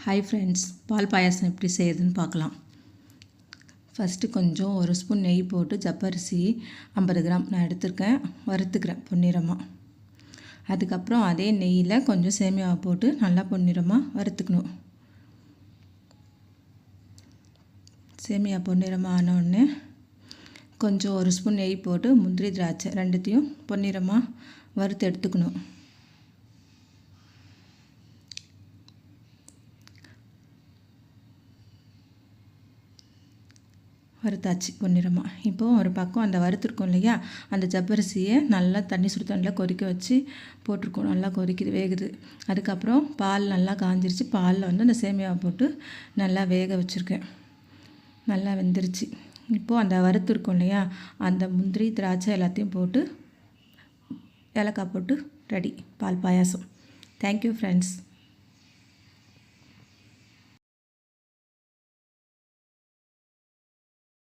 Hi friends, பால் பாயாசம் எப்படி செய்யுதுன்னு பார்க்கலாம். ஃபஸ்ட்டு கொஞ்சம் ஒரு ஸ்பூன் நெய் போட்டு ஜப்பரிசி 50 கிராம் நான் எடுத்துருக்கேன், வறுத்துக்கிறேன் பொன்னிறமாக. அதுக்கப்புறம் அதே நெய்யில் கொஞ்சம் சேமியாவை போட்டு நல்லா பொன்னிறமாக வறுத்துக்கணும். சேமியா பொன்னிறமாக ஆனோடனே கொஞ்சம் ஒரு ஸ்பூன் நெய் போட்டு முந்திரி திராட்சை ரெண்டுத்தையும் பொன்னிறமாக வறுத்து எடுத்துக்கணும். வறுத்தாச்சு பொன்னிறமாக. இப்போது ஒரு பக்கம் அந்த வறுத்துருக்கோம் இல்லையா, அந்த ஜப்பரிசியை நல்லா தண்ணி சுடு தண்ணியில் கொதிக்க வச்சு போட்டிருக்கோம். நல்லா கொதிக்குது, வேகுது. அதுக்கப்புறம் பால் நல்லா காஞ்சிருச்சு. பாலில் அந்த சேமியாவை போட்டு நல்லா வேக வச்சுருக்கேன். நல்லா வெந்துருச்சு. இப்போது அந்த வறுத்துருக்கோம் இல்லையா, அந்த முந்திரி திராட்சை எல்லாத்தையும் போட்டு ஏலக்காய் போட்டு ரெடி பால் பாயாசம். Thank you friends.